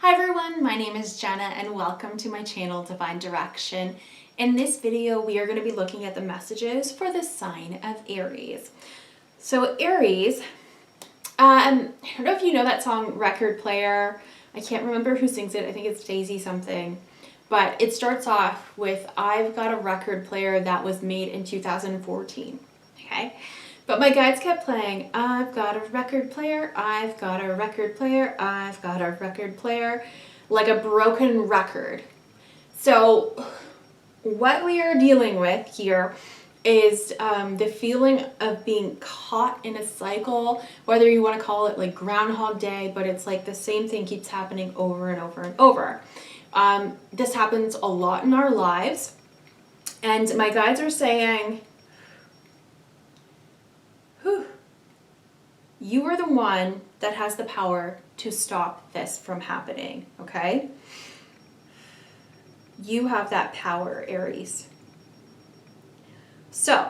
Hi everyone, my name is Jenna and welcome to my channel Divine Direction. In this video we are going to be looking at the messages for the sign of Aries. So Aries, I don't know if you know that song Record Player. I can't remember who sings it. I think it's Daisy something. But it starts off with, I've got a record player that was made in 2014. Okay? But my guides kept playing, I've got a record player, I've got a record player, I've got a record player, like a broken record. So what we are dealing with here is the feeling of being caught in a cycle, whether you want to call it like Groundhog Day, but it's like the same thing keeps happening over and over and over. This happens a lot in our lives, and my guides are saying, you are the one that has the power to stop this from happening, okay? You have that power, Aries. So,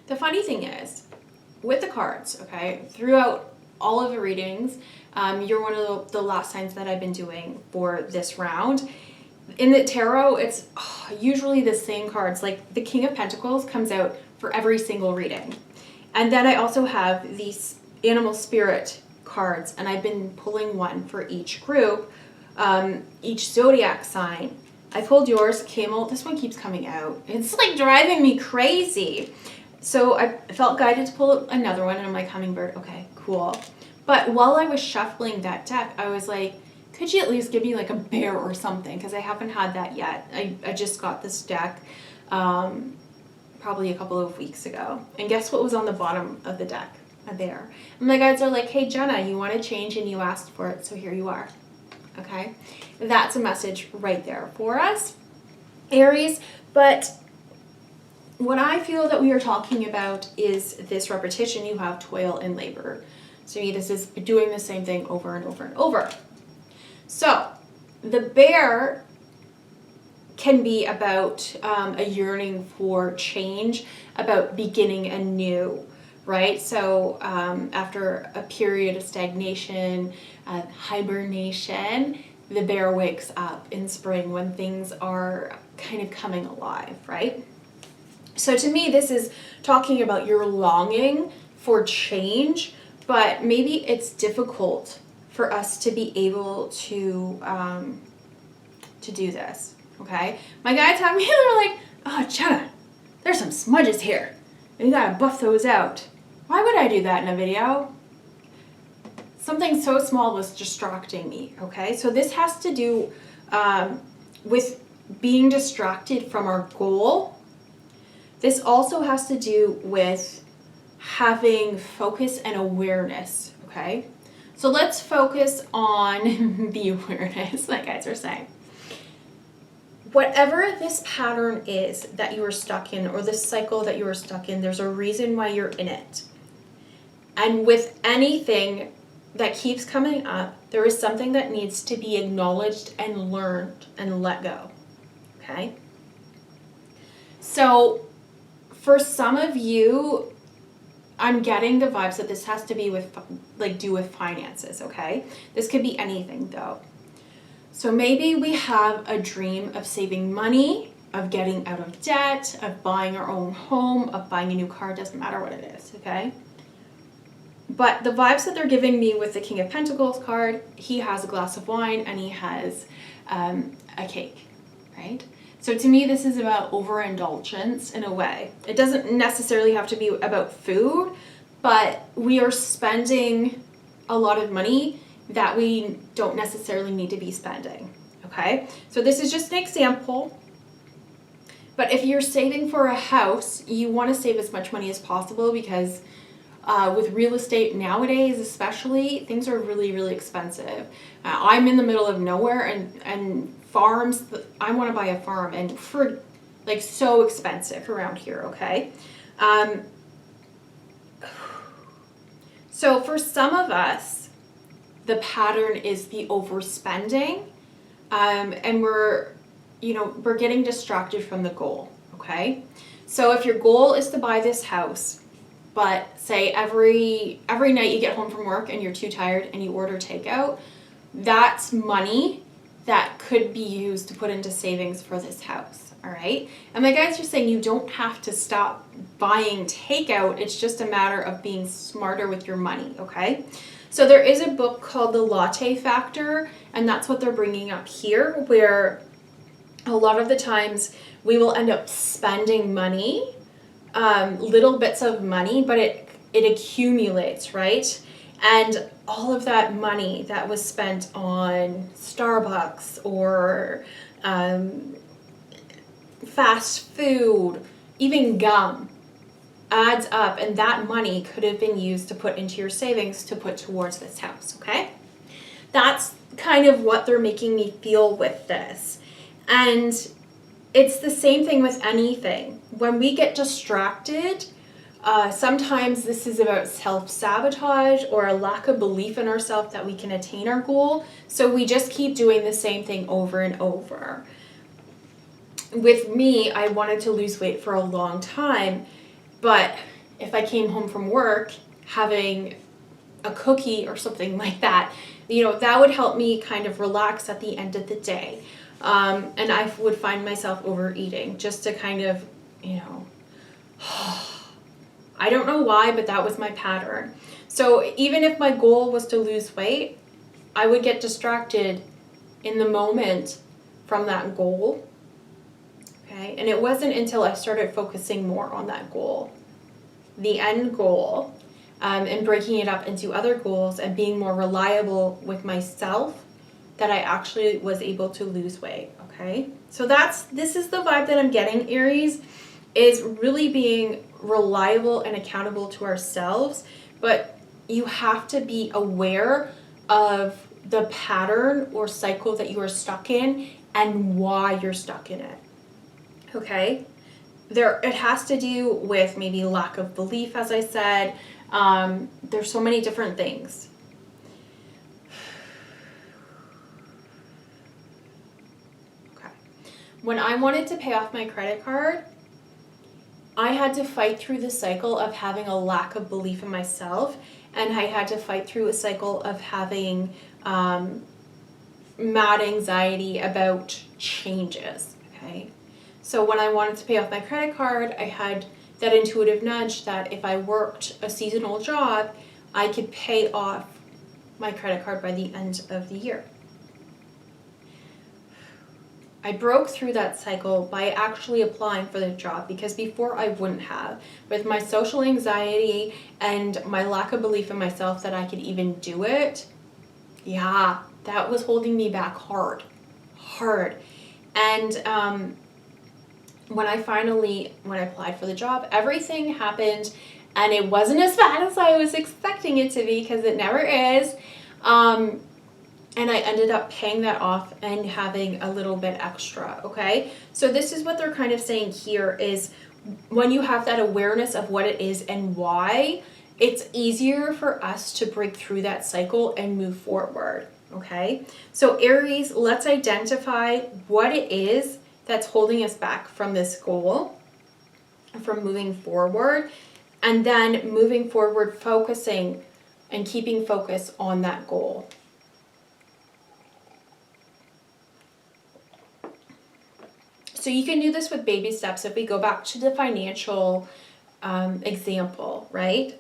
the funny thing is, with the cards, okay, throughout all of the readings, you're one of the last signs that I've been doing for this round. In the tarot, it's usually the same cards. Like the King of Pentacles comes out for every single reading. And then I also have these animal spirit cards, and I've been pulling one for each group, each zodiac sign. I pulled yours, Camel. This one keeps coming out. It's like driving me crazy. So I felt guided to pull another one, and I'm like, Hummingbird, okay, cool. But while I was shuffling that deck, I was like, could you at least give me like a bear or something? Because I haven't had that yet. I just got this deck probably a couple of weeks ago. And guess what was on the bottom of the deck? A bear. And my guides are like, hey Jenna, you want to change and you asked for it, so here you are. Okay? That's a message right there for us, Aries. But what I feel that we are talking about is this repetition. You have toil and labor. So this is doing the same thing over and over and over. So the bear can be about a yearning for change, about beginning anew, right? So after a period of stagnation, hibernation, the bear wakes up in spring when things are kind of coming alive, right? So to me, this is talking about your longing for change, but maybe it's difficult for us to be able to do this. Okay, my guides have me, they're like, oh, Jenna, there's some smudges here. And you gotta buff those out. Why would I do that in a video? Something so small was distracting me, okay? So this has to do with being distracted from our goal. This also has to do with having focus and awareness, okay? So let's focus on the awareness, like guys are saying. Whatever this pattern is that you are stuck in, or this cycle that you are stuck in, there's a reason why you're in it. And with anything that keeps coming up, there is something that needs to be acknowledged and learned and let go. Okay? So for some of you, I'm getting the vibes that this has to be with, like, do with finances, okay? This could be anything though. So maybe we have a dream of saving money, of getting out of debt, of buying our own home, of buying a new car, doesn't matter what it is, okay? But the vibes that they're giving me with the King of Pentacles card, he has a glass of wine and he has a cake, right? So to me, this is about overindulgence in a way. It doesn't necessarily have to be about food, but we are spending a lot of money that we don't necessarily need to be spending, okay? So this is just an example. But if you're saving for a house, you want to save as much money as possible because with real estate nowadays especially, things are really, really expensive. I'm in the middle of nowhere, and farms, I want to buy a farm, and for like so expensive around here, okay? So for some of us, the pattern is the overspending, and we're getting distracted from the goal, okay? So if your goal is to buy this house, but say every night you get home from work and you're too tired and you order takeout, that's money that could be used to put into savings for this house, all right? And my guys are saying you don't have to stop buying takeout. It's just a matter of being smarter with your money, okay? So there is a book called The Latte Factor, and that's what they're bringing up here, where a lot of the times we will end up spending money, little bits of money, but it accumulates, right? And all of that money that was spent on Starbucks or fast food, even gum, adds up, and that money could have been used to put into your savings to put towards this house, okay? That's kind of what they're making me feel with this. And it's the same thing with anything. When we get distracted, sometimes this is about self-sabotage or a lack of belief in ourselves that we can attain our goal. So we just keep doing the same thing over and over. With me, I wanted to lose weight for a long time, but if I came home from work having a cookie or something like that, that would help me kind of relax at the end of the day. And I would find myself overeating just to kind of, I don't know why, but that was my pattern. So even if my goal was to lose weight, I would get distracted in the moment from that goal. Okay, and it wasn't until I started focusing more on that goal, the end goal, and breaking it up into other goals and being more reliable with myself, that I actually was able to lose weight. Okay, so this is the vibe that I'm getting, Aries, is really being reliable and accountable to ourselves, but you have to be aware of the pattern or cycle that you are stuck in and why you're stuck in it. Okay, it has to do with maybe lack of belief, as I said. There's so many different things. Okay, when I wanted to pay off my credit card, I had to fight through the cycle of having a lack of belief in myself, and I had to fight through a cycle of having mad anxiety about changes, okay? So when I wanted to pay off my credit card, I had that intuitive nudge that if I worked a seasonal job, I could pay off my credit card by the end of the year. I broke through that cycle by actually applying for the job, because before I wouldn't have. With my social anxiety and my lack of belief in myself that I could even do it, yeah, that was holding me back hard. And when I applied for the job, everything happened, and it wasn't as bad as I was expecting it to be, because it never is. And I ended up paying that off and having a little bit extra, okay? So this is what they're kind of saying here is when you have that awareness of what it is and why, it's easier for us to break through that cycle and move forward, okay? So Aries, let's identify what it is that's holding us back from this goal, from moving forward, and then moving forward, focusing and keeping focus on that goal. So you can do this with baby steps. If we go back to the financial example, right?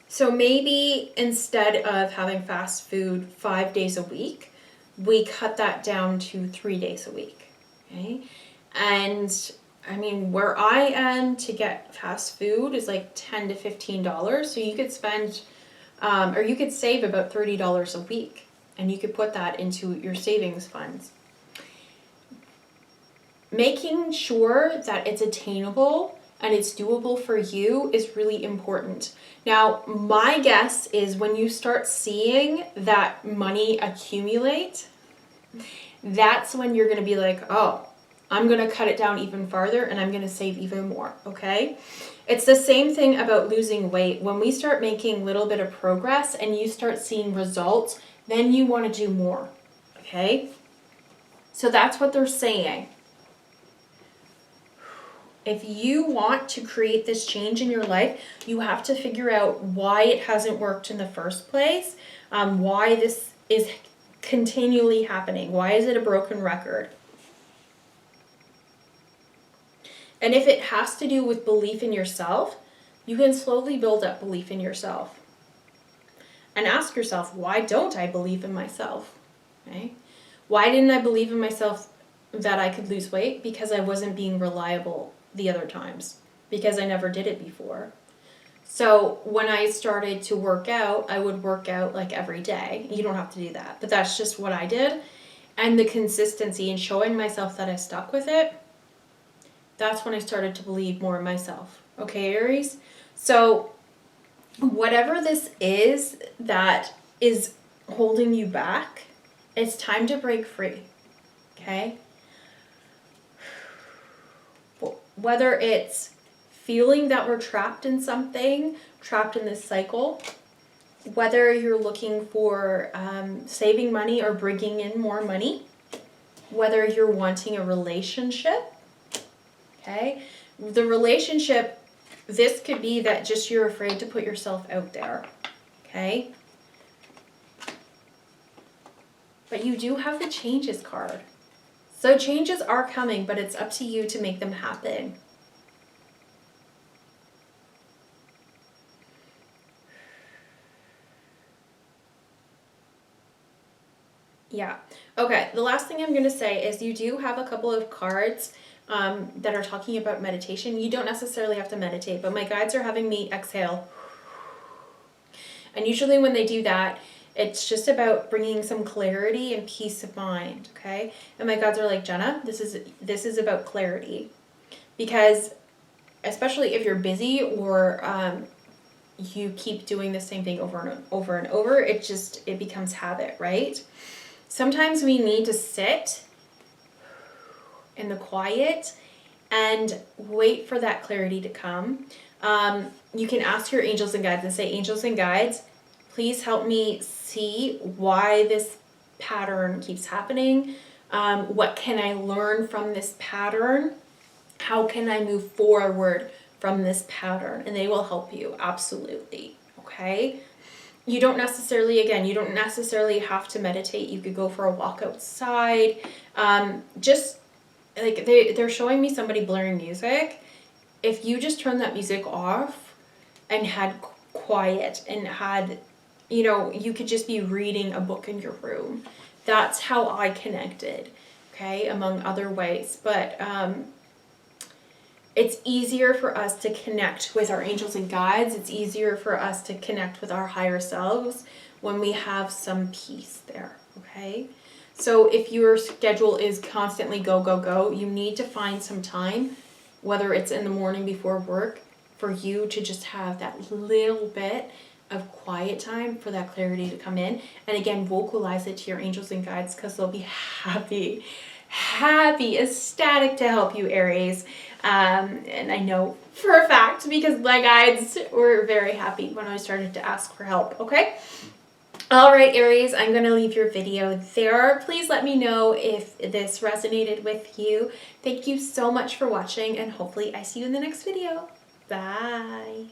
So maybe instead of having fast food 5 days a week, we cut that down to 3 days a week, okay? And I mean, where I am to get fast food is like $10 to $15. So you could spend, or you could save about $30 a week, and you could put that into your savings funds. Making sure that it's attainable and it's doable for you is really important. Now, my guess is when you start seeing that money accumulate, that's when you're going to be like, oh, I'm going to cut it down even farther and I'm going to save even more, okay? It's the same thing about losing weight. When we start making a little bit of progress and you start seeing results, then you want to do more, okay? So that's what they're saying. If you want to create this change in your life, you have to figure out why it hasn't worked in the first place, why this is continually happening. Why is it a broken record? And if it has to do with belief in yourself, you can slowly build up belief in yourself. And ask yourself, why don't I believe in myself? Okay? Why didn't I believe in myself that I could lose weight? Because I wasn't being reliable the other times. Because I never did it before. So when I started to work out, I would work out like every day. You don't have to do that, but that's just what I did. And the consistency and showing myself that I stuck with it, that's when I started to believe more in myself. Okay, Aries? So whatever this is that is holding you back, it's time to break free. Okay? Whether it's feeling that we're trapped in something, trapped in this cycle, whether you're looking for saving money or bringing in more money, whether you're wanting a relationship, okay? The relationship, this could be that just you're afraid to put yourself out there, okay? But you do have the changes card. So changes are coming, but it's up to you to make them happen. Yeah. Okay, the last thing I'm going to say is you do have a couple of cards that are talking about meditation. You don't necessarily have to meditate, but my guides are having me exhale. And usually when they do that, it's just about bringing some clarity and peace of mind, okay? And my guides are like, Jenna, this is about clarity. Because especially if you're busy or you keep doing the same thing over and over and over, it becomes habit, right? Sometimes we need to sit in the quiet and wait for that clarity to come. You can ask your angels and guides and say, angels and guides, please help me see why this pattern keeps happening. What can I learn from this pattern? How can I move forward from this pattern? And they will help you, absolutely, okay? You don't necessarily have to meditate. You could go for a walk outside. Just like they're showing me somebody blaring music. If you just turn that music off and had quiet and had, you could just be reading a book in your room. That's how I connected, okay, among other ways. But it's easier for us to connect with our angels and guides. It's easier for us to connect with our higher selves when we have some peace there, okay? So if your schedule is constantly go, go, go, you need to find some time, whether it's in the morning before work, for you to just have that little bit of quiet time for that clarity to come in. And again, vocalize it to your angels and guides because they'll be happy, ecstatic to help you, Aries. And I know for a fact because my guides were very happy when I started to ask for help, okay? All right, Aries, I'm going to leave your video there. Please let me know if this resonated with you. Thank you so much for watching, and hopefully I see you in the next video. Bye.